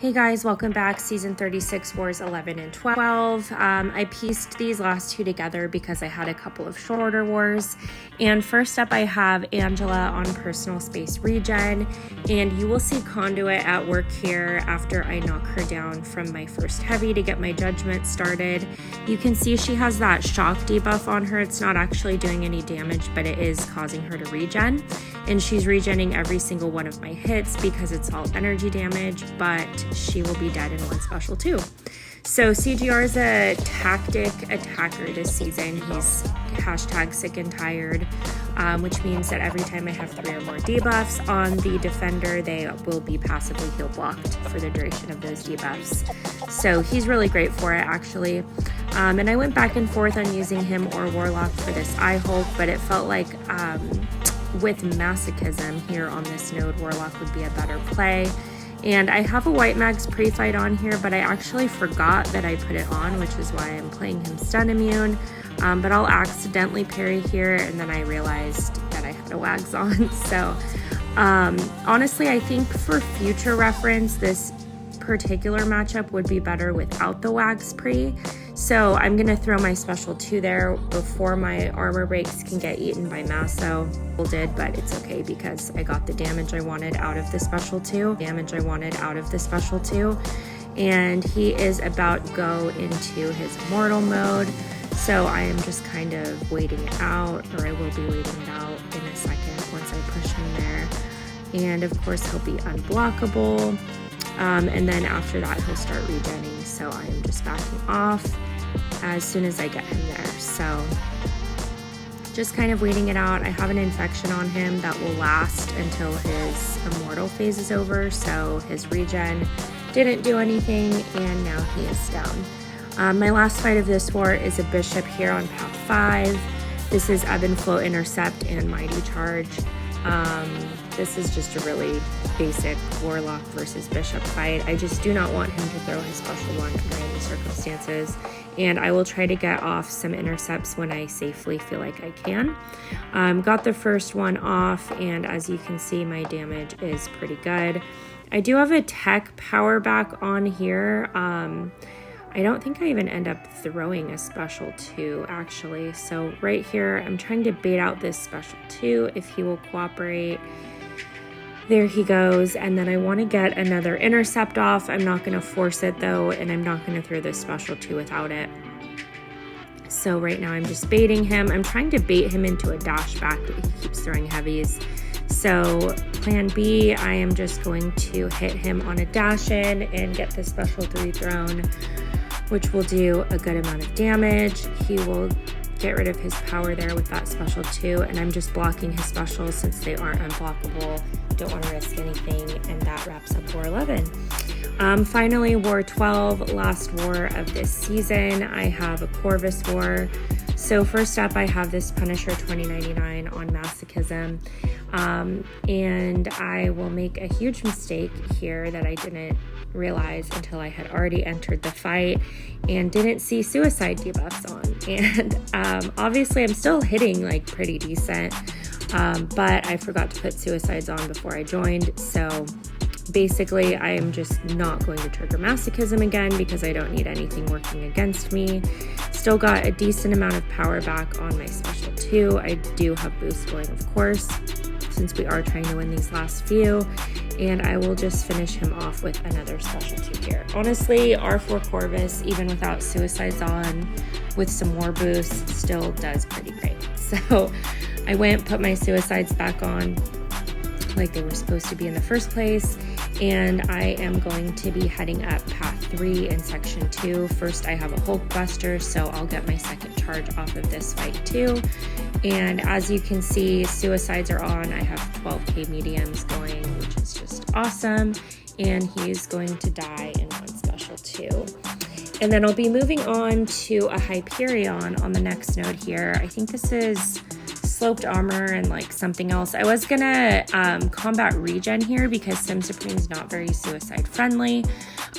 Hey guys, welcome back. Season 36, Wars 11 and 12. I pieced these last two together because I had a couple of shorter wars. And first up, I have Angela on personal space regen. And you will see Conduit at work here after I knock her down from my first heavy to get my judgment started. You can see she has that shock debuff on her. It's not actually doing any damage, but it is causing her to regen. And she's regenning every single one of my hits because it's all energy damage, but she will be dead in one special too. So CGR is a tactic attacker this season. He's hashtag sick and tired, which means that every time I have 3 or more debuffs on the defender, they will be passively heal blocked for the duration of those debuffs. So he's really great for it actually. And I went back and forth on using him or Warlock for this iHulk, but it felt like with masochism here on this node, Warlock would be a better play. And I have a White Mag's pre-fight on here, but I actually forgot that I put it on, which is why I'm playing him stun immune. But I'll accidentally parry here, and then I realized that I had a Wags on. So honestly, I think for future reference, this particular matchup would be better without the Wags pre. So I'm going to throw my special 2 there before my armor breaks can get eaten by Maso. Did, but it's okay because I got the damage I wanted out of the special 2. And he is about to go into his immortal mode. So I am just kind of waiting it out, or I will be waiting it out in a second once I push him there. And of course he'll be unblockable. And then after that he'll start regenning. So I am just backing off as soon as I get him there. So just kind of waiting it out. I have an infection on him that will last until his immortal phase is over. So his regen didn't do anything, and now he is down. My last fight of this war is a bishop here on path 5. This is Ebb and Flow Intercept and Mighty Charge. This is just a really basic Warlock versus Bishop fight. I just do not want him to throw his special 1 under any circumstances. And I will try to get off some intercepts when I safely feel like I can. Got the first one off, and as you can see, my damage is pretty good. I do have a tech power back on here. I don't think I even end up throwing a special 2 actually. So right here, I'm trying to bait out this special 2 if he will cooperate. There he goes, and then I want to get another intercept off. I'm not going to force it though, and I'm not going to throw this special 2 without it. So right now I'm just baiting him. I'm trying to bait him into a dash back, but he keeps throwing heavies. So plan B, I am just going to hit him on a dash in and get the special 3 thrown, which will do a good amount of damage. He will get rid of his power there with that special 2, and I'm just blocking his specials since they aren't unblockable. Don't want to risk anything, and that wraps up War 11. Finally, War 12, last war of this season. I have a Corvus war. So first up, I have this Punisher 2099 on masochism, and I will make a huge mistake here that I didn't realize until I had already entered the fight and didn't see suicide debuffs on. And obviously I'm still hitting like pretty decent, but I forgot to put suicides on before I joined. So basically I am just not going to trigger masochism again because I don't need anything working against me. Still got a decent amount of power back on my special 2. I do have boost going, of course, since we are trying to win these last few. And I will just finish him off with another special 2 here. Honestly, R4 Corvus, even without suicides on, with some more boosts, still does pretty great. So I went, put my suicides back on like they were supposed to be in the first place, and I am going to be heading up path 3 in section 2. First, I have a Hulkbuster, so I'll get my second charge off of this fight too. And as you can see, suicides are on. I have 12k mediums going, which is just awesome. And he's going to die in one special 2. And then I'll be moving on to a Hyperion on the next node here. I think this is sloped armor and like something else. I was gonna combat regen here because Sym Supreme is not very suicide friendly,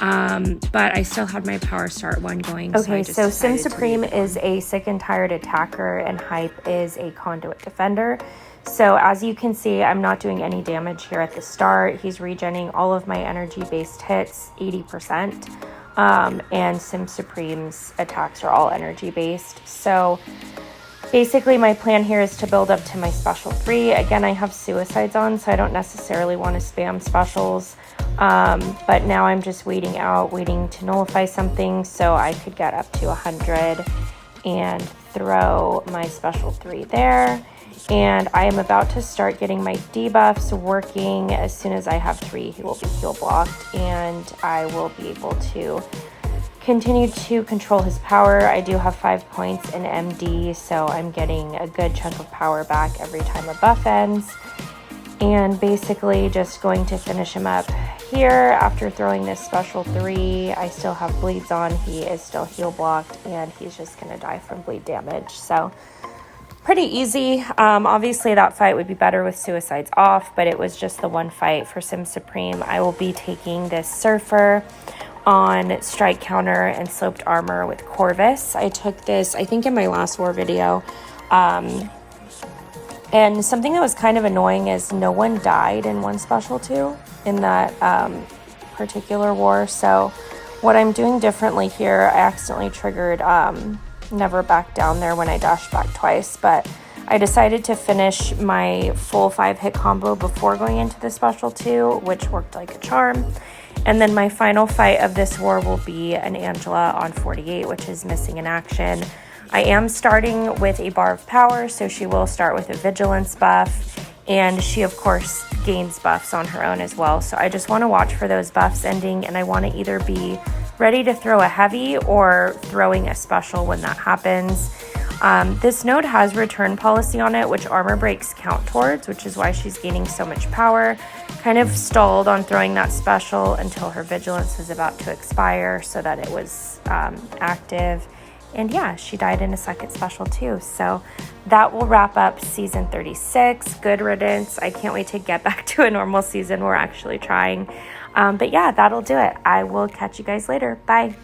but I still had my power start 1 going. Okay, so Sym Supreme is a sick and tired attacker, and Hype is a conduit defender. So as you can see, I'm not doing any damage here at the start. He's regenerating all of my energy-based hits, 80%. And Sym Supreme's attacks are all energy-based. So basically my plan here is to build up to my special 3. Again, I have suicides on, so I don't necessarily want to spam specials. But now I'm just waiting to nullify something so I could get up to 100 and throw my special 3 there. And I am about to start getting my debuffs working. As soon as I have 3, he will be heal blocked, and I will be able to continue to control his power. I do have 5 points in MD, so I'm getting a good chunk of power back every time a buff ends. And basically just going to finish him up here after throwing this special 3. I still have bleeds on. He is still heal blocked, and he's just going to die from bleed damage. So pretty easy. Obviously that fight would be better with suicides off, but it was just the one fight for Sym Supreme. I will be taking this Surfer on strike counter and sloped armor with Corvus. I took this, I think, in my last war video. And something that was kind of annoying is no one died in one special 2 in that particular war. So what I'm doing differently here, I accidentally triggered never back down there when I dashed back twice, but I decided to finish my full 5-hit combo before going into the special 2, which worked like a charm. And then my final fight of this war will be an Angela on 48, which is missing in action. I am starting with a bar of power, so she will start with a vigilance buff, and she of course gains buffs on her own as well. So I just want to watch for those buffs ending, and I want to either be ready to throw a heavy or throwing a special when that happens. This node has return policy on it, which armor breaks count towards, which is why she's gaining so much power. Kind of stalled on throwing that special until her vigilance was about to expire so that it was active. And yeah, she died in a second special too. So that will wrap up season 36. Good riddance. I can't wait to get back to a normal season. We're actually trying. But yeah, that'll do it. I will catch you guys later. Bye.